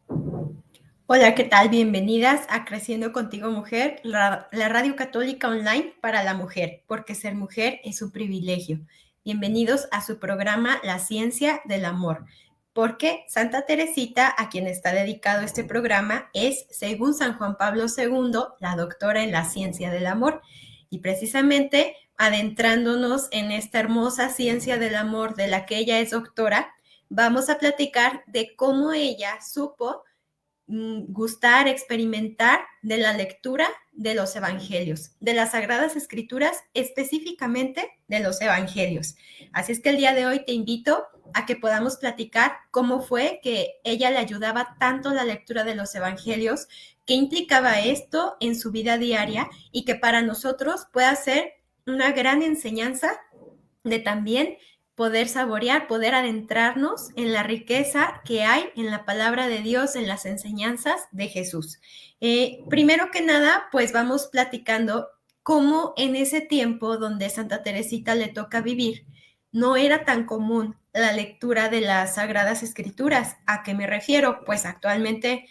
Hola, ¿qué tal? Bienvenidas a Creciendo Contigo Mujer, la radio católica online para la mujer, porque ser mujer es un privilegio. Bienvenidos a su programa La Ciencia del Amor, porque Santa Teresita, a quien está dedicado este programa, es, según San Juan Pablo II, la doctora en la ciencia del amor. Y precisamente adentrándonos en esta hermosa ciencia del amor de la que ella es doctora, vamos a platicar de cómo ella supo gustar, experimentar de la lectura de los evangelios, de las Sagradas Escrituras, específicamente de los evangelios. Así es que el día de hoy te invito a que podamos platicar cómo fue que ella le ayudaba tanto la lectura de los evangelios, qué implicaba esto en su vida diaria y que para nosotros pueda ser una gran enseñanza de también poder saborear, poder adentrarnos en la riqueza que hay en la palabra de Dios, en las enseñanzas de Jesús. Primero que nada, pues vamos platicando cómo en ese tiempo donde Santa Teresita le toca vivir, no era tan común la lectura de las Sagradas Escrituras. ¿A qué me refiero? Pues actualmente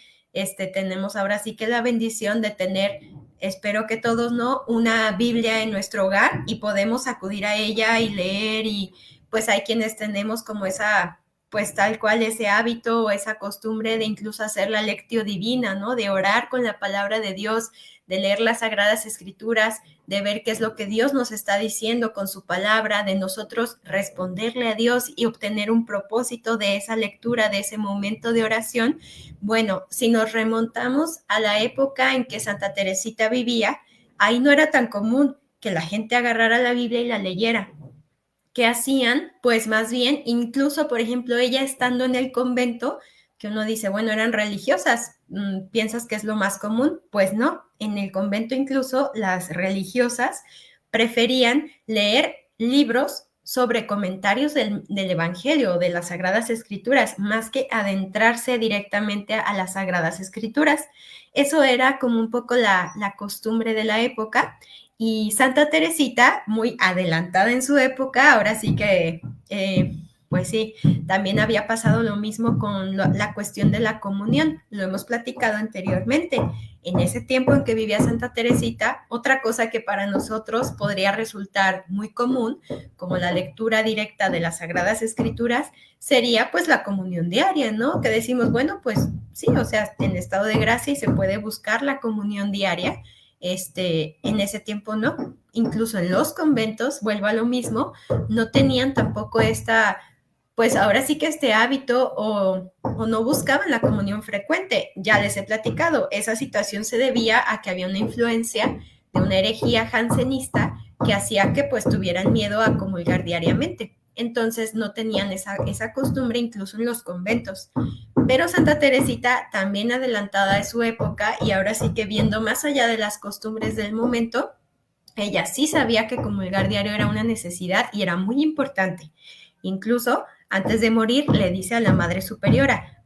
tenemos ahora sí que la bendición de tener, espero que todos, ¿no?, una Biblia en nuestro hogar y podemos acudir a ella y leer, y pues hay quienes tenemos como esa, pues tal cual ese hábito o esa costumbre de incluso hacer la lectio divina, ¿no?, de orar con la palabra de Dios, de leer las Sagradas Escrituras, de ver qué es lo que Dios nos está diciendo con su palabra, de nosotros responderle a Dios y obtener un propósito de esa lectura, de ese momento de oración. Bueno, si nos remontamos a la época en que Santa Teresita vivía, ahí no era tan común que la gente agarrara la Biblia y la leyera. ¿Qué hacían? Pues más bien, incluso, por ejemplo, ella estando en el convento, que uno dice, bueno, eran religiosas, ¿piensas que es lo más común? Pues no, en el convento incluso las religiosas preferían leer libros sobre comentarios del Evangelio o de las Sagradas Escrituras, más que adentrarse directamente a las Sagradas Escrituras. Eso era como un poco la costumbre de la época. Y Santa Teresita, muy adelantada en su época, ahora sí que, pues sí, también había pasado lo mismo con la cuestión de la comunión, lo hemos platicado anteriormente. En ese tiempo en que vivía Santa Teresita, otra cosa que para nosotros podría resultar muy común, como la lectura directa de las Sagradas Escrituras, sería pues la comunión diaria, ¿no? Que decimos, bueno, pues sí, o sea, en estado de gracia y se puede buscar la comunión diaria. En ese tiempo no, incluso en los conventos, vuelvo a lo mismo, no tenían tampoco esta, pues ahora sí que este hábito o no buscaban la comunión frecuente. Ya les he platicado, esa situación se debía a que había una influencia de una herejía jansenista que hacía que pues tuvieran miedo a comulgar diariamente. Entonces no tenían esa costumbre incluso en los conventos. Pero Santa Teresita, también adelantada de su época y ahora sí que viendo más allá de las costumbres del momento, ella sí sabía que comulgar diario era una necesidad y era muy importante. Incluso antes de morir le dice a la Madre Superiora,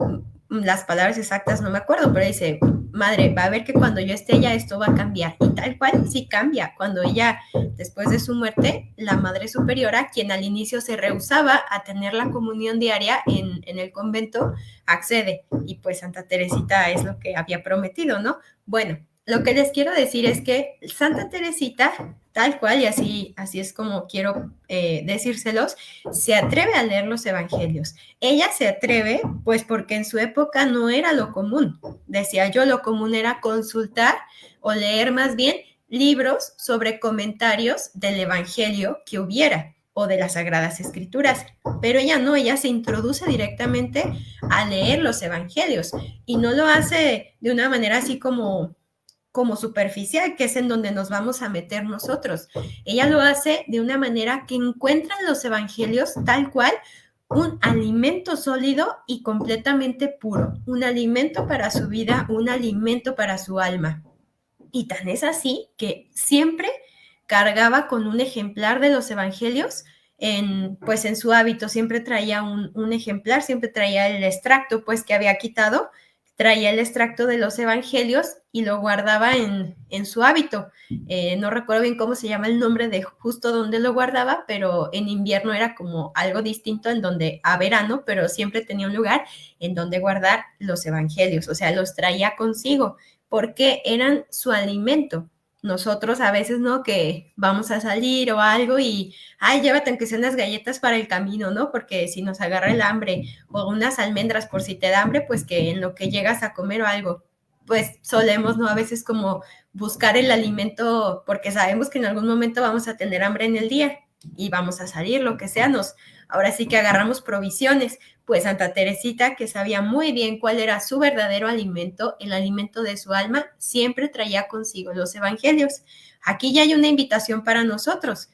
las palabras exactas no me acuerdo, pero dice, madre, va a ver que cuando yo esté allá esto va a cambiar. Y tal cual sí cambia. Cuando ella, después de su muerte, la Madre Superiora, quien al inicio se rehusaba a tener la comunión diaria en el convento, accede. Y pues Santa Teresita es lo que había prometido, ¿no? Bueno, lo que les quiero decir es que Santa Teresita, tal cual, y así es como quiero decírselos, se atreve a leer los evangelios. Ella se atreve, pues porque en su época no era lo común. Decía yo, lo común era consultar o leer más bien libros sobre comentarios del evangelio que hubiera o de las Sagradas Escrituras. Pero ella no, ella se introduce directamente a leer los evangelios y no lo hace de una manera así como superficial, que es en donde nos vamos a meter nosotros. Ella lo hace de una manera que encuentra en los evangelios tal cual un alimento sólido y completamente puro, un alimento para su vida, un alimento para su alma. Y tan es así que siempre cargaba con un ejemplar de los evangelios pues en su hábito, siempre traía un ejemplar, siempre traía el extracto pues que había quitado, traía el extracto de los evangelios y lo guardaba en su hábito. No recuerdo bien cómo se llama el nombre de justo donde lo guardaba, pero en invierno era como algo distinto en donde a verano, pero siempre tenía un lugar en donde guardar los evangelios, o sea, los traía consigo porque eran su alimento. Nosotros a veces, ¿no? Que vamos a salir o algo y, ay, llévate aunque sean unas galletas para el camino, ¿no? Porque si nos agarra el hambre o unas almendras por si te da hambre, pues que en lo que llegas a comer o algo, pues solemos, ¿no? A veces como buscar el alimento porque sabemos que en algún momento vamos a tener hambre en el día y vamos a salir, lo que sea, ahora sí que agarramos provisiones. Pues Santa Teresita, que sabía muy bien cuál era su verdadero alimento, el alimento de su alma, siempre traía consigo los evangelios. Aquí ya hay una invitación para nosotros.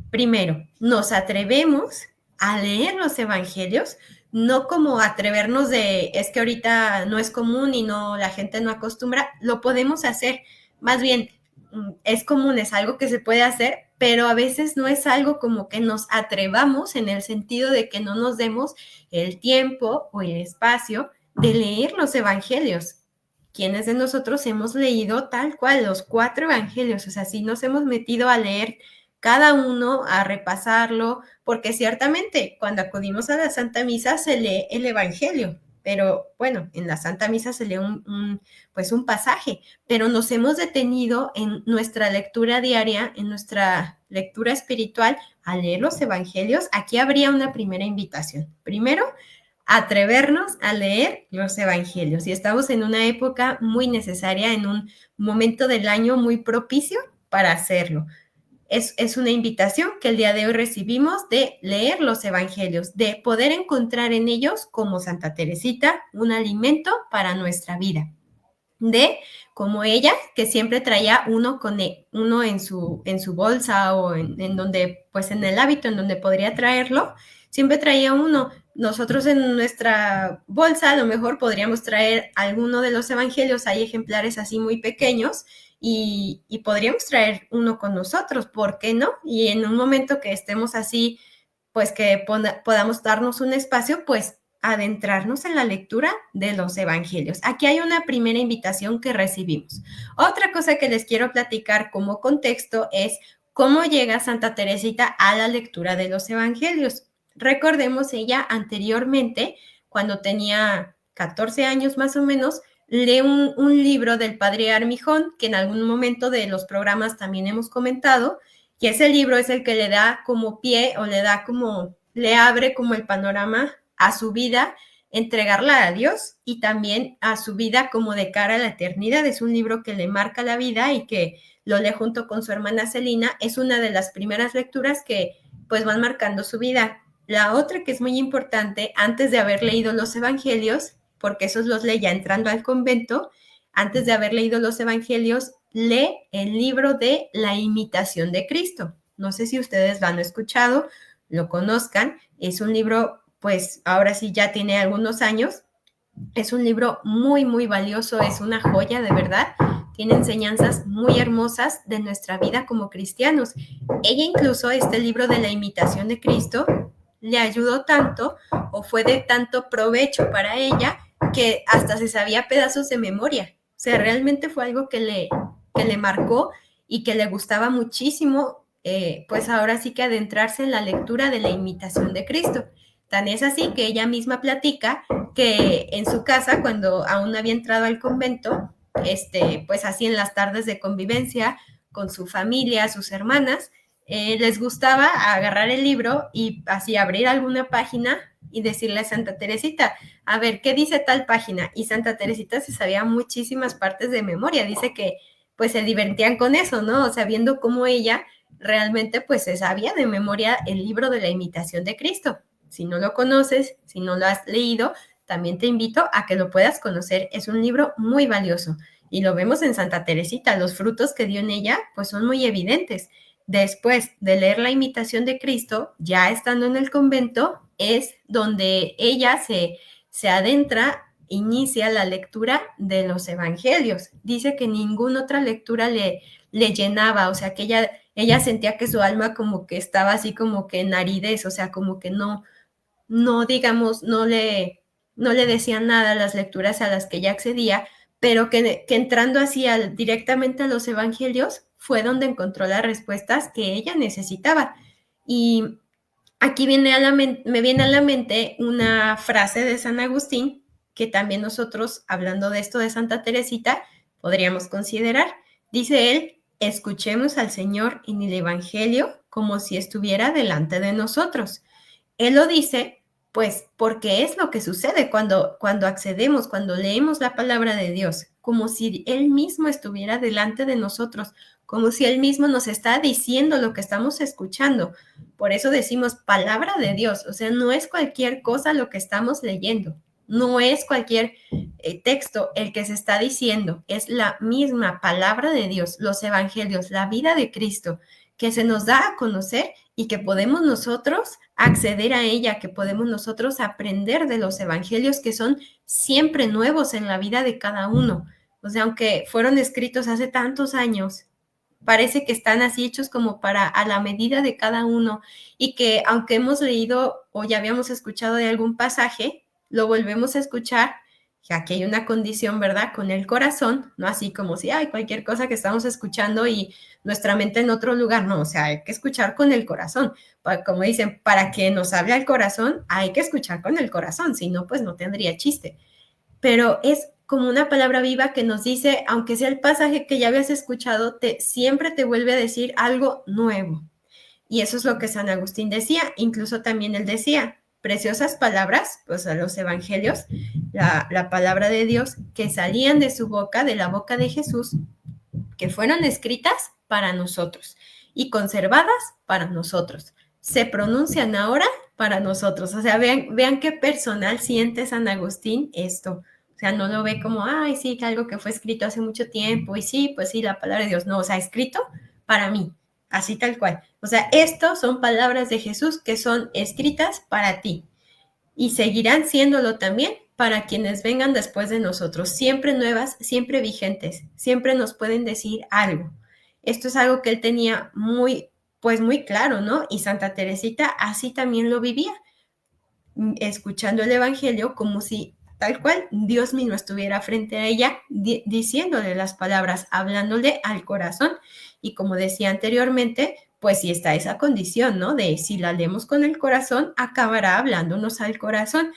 Primero, nos atrevemos a leer los evangelios, no como atrevernos de, es que ahorita no es común y no, la gente no acostumbra, lo podemos hacer, más bien es común, es algo que se puede hacer, pero a veces no es algo como que nos atrevamos en el sentido de que no nos demos el tiempo o el espacio de leer los evangelios. ¿Quiénes de nosotros hemos leído tal cual los 4 evangelios? O sea, si nos hemos metido a leer cada uno, a repasarlo, porque ciertamente cuando acudimos a la Santa Misa se lee el Evangelio, pero bueno, en la Santa Misa se lee pues un pasaje, pero nos hemos detenido en nuestra lectura diaria, en nuestra lectura espiritual, a leer los Evangelios. Aquí habría una primera invitación. Primero, atrevernos a leer los evangelios. Y estamos en una época muy necesaria, en un momento del año muy propicio para hacerlo. Es una invitación que el día de hoy recibimos de leer los evangelios, de poder encontrar en ellos, como Santa Teresita, un alimento para nuestra vida. De, como ella, que siempre traía uno en su bolsa o en donde, pues en el hábito, en donde podría traerlo, siempre traía uno. Nosotros en nuestra bolsa a lo mejor podríamos traer alguno de los evangelios, hay ejemplares así muy pequeños, y podríamos traer uno con nosotros, ¿por qué no? Y en un momento que estemos así, pues que podamos darnos un espacio, pues adentrarnos en la lectura de los evangelios. Aquí hay una primera invitación que recibimos. Otra cosa que les quiero platicar como contexto es cómo llega Santa Teresita a la lectura de los evangelios. Recordemos, ella anteriormente, cuando tenía 14 años más o menos, lee un libro del padre Armijón, que en algún momento de los programas también hemos comentado, y ese libro es el que le da como pie o le abre como el panorama a su vida, entregarla a Dios y también a su vida como de cara a la eternidad. Es un libro que le marca la vida y que lo lee junto con su hermana Celina. Es una de las primeras lecturas que pues van marcando su vida. La otra que es muy importante, antes de haber leído los evangelios, porque esos los lee ya entrando al convento, antes de haber leído los evangelios, lee el libro de La imitación de Cristo. No sé si ustedes lo han escuchado, lo conozcan. Es un libro, pues ahora sí ya tiene algunos años. Es un libro muy, muy valioso, es una joya de verdad. Tiene enseñanzas muy hermosas de nuestra vida como cristianos. Ella incluso, este libro de La imitación de Cristo, le ayudó tanto o fue de tanto provecho para ella que hasta se sabía pedazos de memoria. O sea, realmente fue algo que le marcó y que le gustaba muchísimo, pues ahora sí que adentrarse en la lectura de La imitación de Cristo. Tan es así que ella misma platica que en su casa, cuando aún había entrado al convento, pues así en las tardes de convivencia con su familia, sus hermanas, les gustaba agarrar el libro y así abrir alguna página y decirle a Santa Teresita, a ver, ¿qué dice tal página? Y Santa Teresita se sabía muchísimas partes de memoria, dice que pues se divertían con eso, ¿no? O sea, viendo cómo ella realmente pues se sabía de memoria el libro de La imitación de Cristo. Si no lo conoces, si no lo has leído, también te invito a que lo puedas conocer. Es un libro muy valioso y lo vemos en Santa Teresita. Los frutos que dio en ella pues son muy evidentes. Después de leer La imitación de Cristo, ya estando en el convento, es donde ella se adentra, inicia la lectura de los evangelios. Dice que ninguna otra lectura le llenaba, o sea, que ella sentía que su alma como que estaba así como que en aridez, o sea, como que no digamos, no no le decían nada a las lecturas a las que ella accedía, pero que entrando así directamente a los evangelios fue donde encontró las respuestas que ella necesitaba. Y aquí me viene a la mente una frase de San Agustín que también nosotros, hablando de esto de Santa Teresita, podríamos considerar. Dice él, escuchemos al Señor en el Evangelio como si estuviera delante de nosotros. Él lo dice, pues, porque es lo que sucede cuando accedemos, cuando leemos la palabra de Dios, como si Él mismo estuviera delante de nosotros, como si Él mismo nos está diciendo lo que estamos escuchando. Por eso decimos palabra de Dios, o sea, no es cualquier cosa lo que estamos leyendo, no es cualquier texto el que se está diciendo, es la misma palabra de Dios, los evangelios, la vida de Cristo, que se nos da a conocer y que podemos nosotros acceder a ella, que podemos nosotros aprender de los evangelios que son siempre nuevos en la vida de cada uno. O sea, aunque fueron escritos hace tantos años, parece que están así hechos como para a la medida de cada uno y que aunque hemos leído o ya habíamos escuchado de algún pasaje, lo volvemos a escuchar. Aquí hay una condición, ¿verdad? Con el corazón, no así como si hay cualquier cosa que estamos escuchando y nuestra mente en otro lugar, no, o sea, hay que escuchar con el corazón. Como dicen, para que nos hable el corazón, hay que escuchar con el corazón, si no, pues no tendría chiste. Pero es como una palabra viva que nos dice, aunque sea el pasaje que ya habías escuchado, siempre te vuelve a decir algo nuevo. Y eso es lo que San Agustín decía, incluso también él decía, preciosas palabras, pues a los evangelios, la palabra de Dios, que salían de su boca, de la boca de Jesús, que fueron escritas para nosotros y conservadas para nosotros. Se pronuncian ahora para nosotros. O sea, vean qué personal siente San Agustín esto. O sea, no lo ve como, ay, sí, que algo que fue escrito hace mucho tiempo y sí, pues sí, la palabra de Dios. No, o sea, escrito para mí, así tal cual. O sea, estos son palabras de Jesús que son escritas para ti y seguirán siéndolo también para quienes vengan después de nosotros, siempre nuevas, siempre vigentes, siempre nos pueden decir algo. Esto es algo que él tenía pues muy claro, ¿no? Y Santa Teresita así también lo vivía, escuchando el Evangelio como si tal cual Dios mismo estuviera frente a ella, diciéndole las palabras, hablándole al corazón. Y como decía anteriormente, pues sí está esa condición, ¿no? De si la leemos con el corazón, acabará hablándonos al corazón.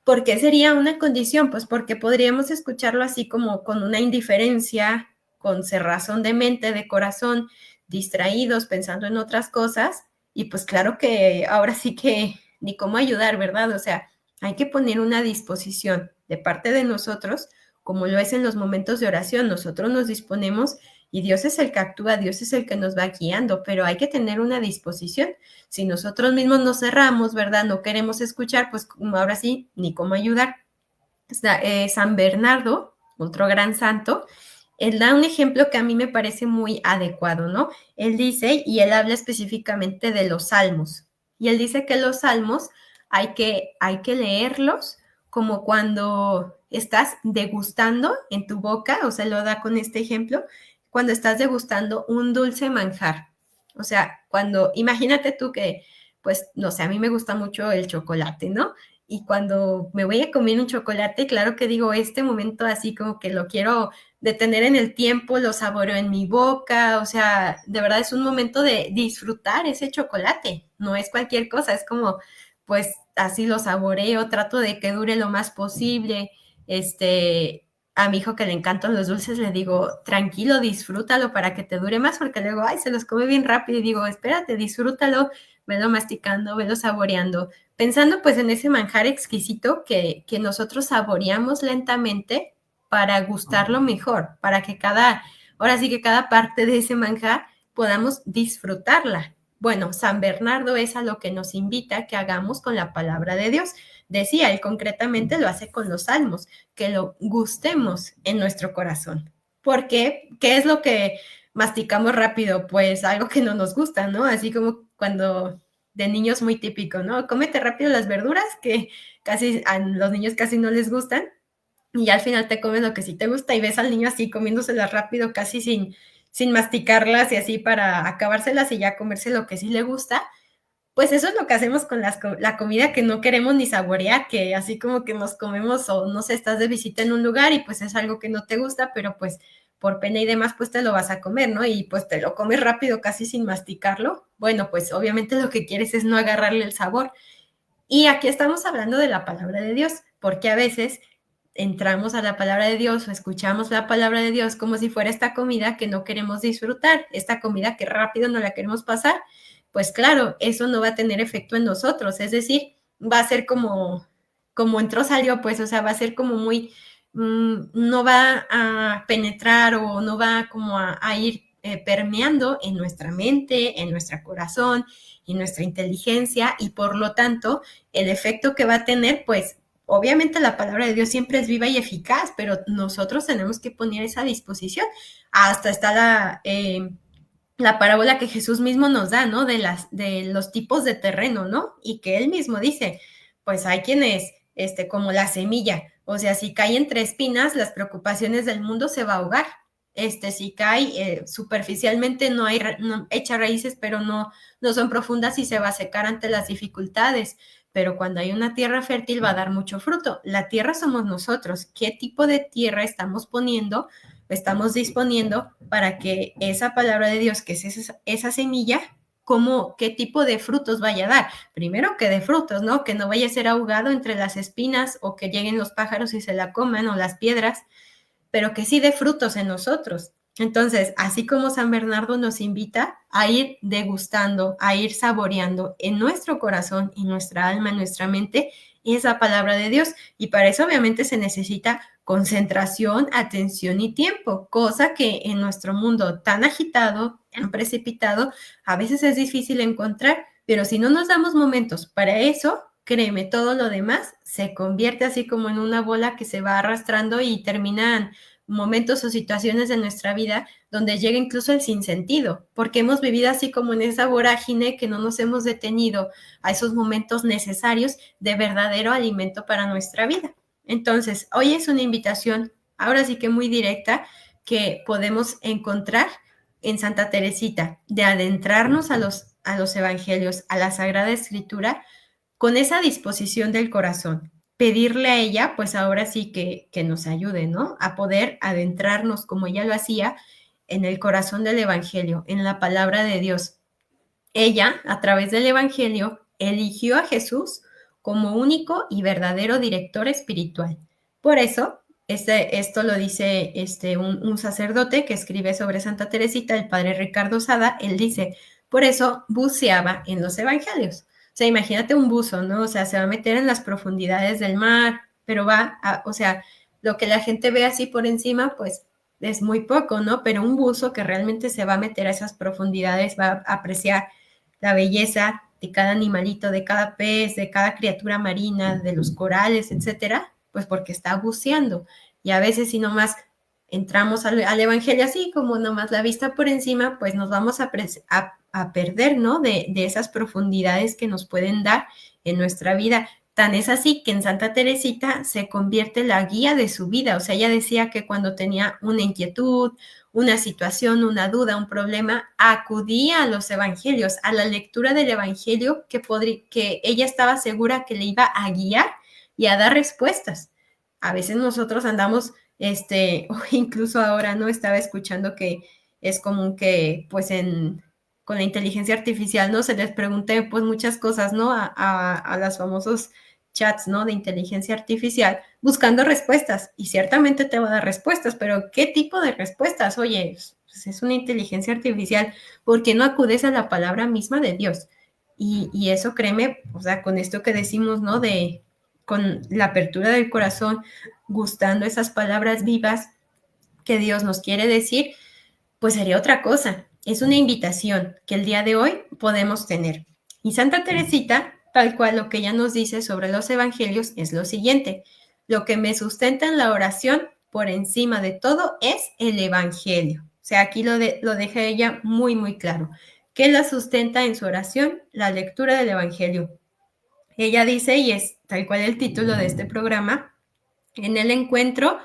¿Por qué sería una condición? Pues porque podríamos escucharlo así como con una indiferencia, con cerrazón de mente, de corazón, distraídos, pensando en otras cosas. Y pues claro que ahora sí que ni cómo ayudar, ¿verdad? O sea, hay que poner una disposición de parte de nosotros, como lo es en los momentos de oración. Nosotros nos disponemos y Dios es el que actúa, Dios es el que nos va guiando, pero hay que tener una disposición. Si nosotros mismos nos cerramos, ¿verdad? No queremos escuchar, pues ahora sí, ni cómo ayudar. San Bernardo, otro gran santo, él da un ejemplo que a mí me parece muy adecuado, ¿no? Él dice, y él habla específicamente de los salmos, y él dice que los salmos hay que leerlos como cuando estás degustando en tu boca, o sea, lo da con este ejemplo, cuando estás degustando un dulce manjar. O sea, imagínate tú que, pues, no sé, a mí me gusta mucho el chocolate, ¿no? Y cuando me voy a comer un chocolate, claro que digo, este momento así como que lo quiero detener en el tiempo, lo saboreo en mi boca, o sea, de verdad es un momento de disfrutar ese chocolate, no es cualquier cosa, es como, pues así lo saboreo, trato de que dure lo más posible, a mi hijo que le encantan los dulces le digo, tranquilo, disfrútalo para que te dure más, porque luego, ay, se los come bien rápido y digo, espérate, disfrútalo, velo masticando, velo saboreando, pensando pues en ese manjar exquisito que nosotros saboreamos lentamente para gustarlo mejor, para que ahora sí que cada parte de ese manjar podamos disfrutarla. Bueno, San Bernardo es a lo que nos invita que hagamos con la palabra de Dios. Decía, él concretamente lo hace con los salmos, que lo gustemos en nuestro corazón. ¿Por qué? ¿Qué es lo que masticamos rápido? Pues algo que no nos gusta, ¿no? Así como cuando de niños muy típico, ¿no? Cómete rápido las verduras que casi a los niños casi no les gustan y al final te comes lo que sí te gusta y ves al niño así comiéndoselas rápido, casi sin masticarlas y así para acabárselas y ya comerse lo que sí le gusta. pues eso es lo que hacemos con la comida que no queremos ni saborear, que así como que nos comemos o no sé, estás de visita en un lugar y pues es algo que no te gusta, pero pues por pena y demás, pues te lo vas a comer, ¿no? Y pues te lo comes rápido, casi sin masticarlo. Bueno, pues obviamente lo que quieres es no agarrarle el sabor. Y aquí estamos hablando de la palabra de Dios, porque a veces entramos a la palabra de Dios o escuchamos la palabra de Dios como si fuera esta comida que no queremos disfrutar, esta comida que rápido no la queremos pasar, pues claro, eso no va a tener efecto en nosotros, es decir, va a ser como entró, salió, pues, o sea, va a ser como muy, no va a penetrar o no va como a ir permeando en nuestra mente, en nuestro corazón, en nuestra inteligencia y por lo tanto el efecto que va a tener, pues obviamente la palabra de Dios siempre es viva y eficaz, pero nosotros tenemos que poner esa disposición. Hasta está la parábola que Jesús mismo nos da, ¿no? De los tipos de terreno, ¿no? Y que él mismo dice, pues hay quienes, como la semilla, o sea, si cae entre espinas, las preocupaciones del mundo se va a ahogar. Si cae superficialmente, no echa raíces, pero no son profundas y se va a secar ante las dificultades. Pero cuando hay una tierra fértil va a dar mucho fruto. La tierra somos nosotros. ¿Qué tipo de tierra estamos poniendo? Estamos disponiendo para que esa palabra de Dios, que es esa semilla, qué tipo de frutos vaya a dar. Primero que de frutos, ¿no? Que no vaya a ser ahogado entre las espinas o que lleguen los pájaros y se la coman o las piedras, pero que sí de frutos en nosotros. Entonces, así como San Bernardo nos invita a ir degustando, a ir saboreando en nuestro corazón, en nuestra alma, en nuestra mente, esa palabra de Dios. Y para eso obviamente se necesita concentración, atención y tiempo, cosa que en nuestro mundo tan agitado, tan precipitado, a veces es difícil encontrar, pero si no nos damos momentos para eso, créeme, todo lo demás se convierte así como en una bola que se va arrastrando y terminan momentos o situaciones de nuestra vida donde llega incluso el sinsentido, porque hemos vivido así como en esa vorágine que no nos hemos detenido a esos momentos necesarios de verdadero alimento para nuestra vida. Entonces, hoy es una invitación, ahora sí que muy directa, que podemos encontrar en Santa Teresita, de adentrarnos a los evangelios, a la Sagrada Escritura, con esa disposición del corazón, pedirle a ella, pues ahora sí que nos ayude, ¿no? A poder adentrarnos como ella lo hacía en el corazón del Evangelio, en la palabra de Dios. Ella, a través del Evangelio, eligió a Jesús como único y verdadero director espiritual. Por eso, esto lo dice un sacerdote que escribe sobre Santa Teresita, el padre Ricardo Sada, él dice, por eso buceaba en los evangelios. O sea, imagínate un buzo, ¿no? O sea, se va a meter en las profundidades del mar, pero o sea, lo que la gente ve así por encima, pues es muy poco, ¿no? Pero un buzo que realmente se va a meter a esas profundidades, va a apreciar la belleza de cada animalito, de cada pez, de cada criatura marina, de los corales, etcétera, pues porque está buceando. Y a veces si nomás entramos al Evangelio así, como nomás la vista por encima, pues nos vamos a perder, ¿no? De esas profundidades que nos pueden dar en nuestra vida. Tan es así que en Santa Teresita se convierte la guía de su vida. O sea, ella decía que cuando tenía una inquietud, una situación, una duda, un problema, acudía a los evangelios, a la lectura del evangelio que ella estaba segura que le iba a guiar y a dar respuestas. A veces nosotros andamos, o incluso ahora no estaba escuchando que es común que pues con la inteligencia artificial, ¿no? Se les pregunte pues muchas cosas, ¿no? A los famosos chats, ¿no? De inteligencia artificial, buscando respuestas. Y ciertamente te va a dar respuestas, pero ¿qué tipo de respuestas? Oye, pues es una inteligencia artificial. ¿Por qué no acudes a la palabra misma de Dios? Y eso, créeme, o sea, con esto que decimos, ¿no? Con la apertura del corazón, gustando esas palabras vivas que Dios nos quiere decir, pues sería otra cosa. Es una invitación que el día de hoy podemos tener. Y Santa Teresita, tal cual lo que ella nos dice sobre los evangelios, es lo siguiente. Lo que me sustenta en la oración por encima de todo es el evangelio. O sea, aquí lo deja ella muy, muy claro. ¿Qué la sustenta en su oración? La lectura del evangelio. Ella dice, y es tal cual el título de este programa, en el encuentro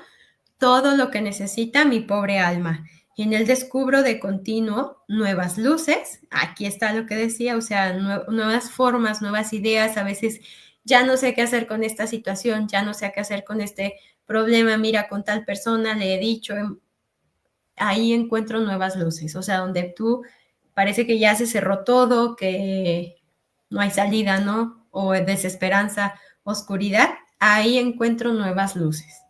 todo lo que necesita mi pobre alma. Y en él descubro de continuo nuevas luces. Aquí está lo que decía, o sea, nuevas formas, nuevas ideas. A veces ya no sé qué hacer con esta situación, ya no sé qué hacer con este problema. Mira, con tal persona le he dicho, ahí encuentro nuevas luces. O sea, donde tú parece que ya se cerró todo, que no hay salida, ¿no? O desesperanza, oscuridad, ahí encuentro nuevas luces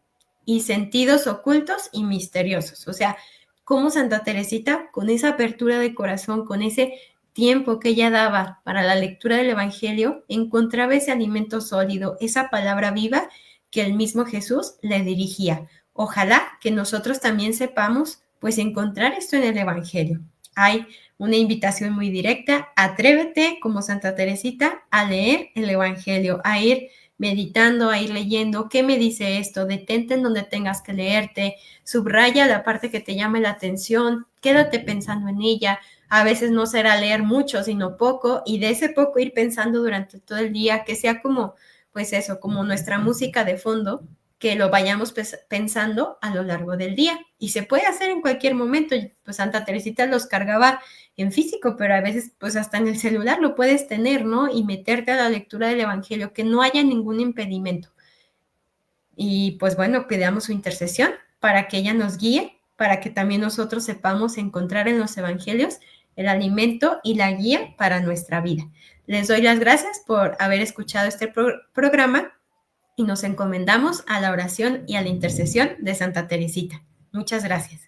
y sentidos ocultos y misteriosos. O sea, como Santa Teresita, con esa apertura de corazón, con ese tiempo que ella daba para la lectura del Evangelio, encontraba ese alimento sólido, esa palabra viva que el mismo Jesús le dirigía. Ojalá que nosotros también sepamos, pues, encontrar esto en el Evangelio. Hay una invitación muy directa: atrévete, como Santa Teresita, a leer el Evangelio, a ir meditando, a ir leyendo. ¿Qué me dice esto? Detente en donde tengas que leerte, subraya la parte que te llame la atención, quédate pensando en ella. A veces no será leer mucho, sino poco, y de ese poco ir pensando durante todo el día, que sea como, pues eso, como nuestra música de fondo, que lo vayamos pensando a lo largo del día. Y se puede hacer en cualquier momento. Pues Santa Teresita los cargaba en físico, pero a veces pues hasta en el celular lo puedes tener, ¿no? Y meterte a la lectura del Evangelio, que no haya ningún impedimento. Y pues bueno, pidamos su intercesión para que ella nos guíe, para que también nosotros sepamos encontrar en los Evangelios el alimento y la guía para nuestra vida. Les doy las gracias por haber escuchado este programa y nos encomendamos a la oración y a la intercesión de Santa Teresita. Muchas gracias.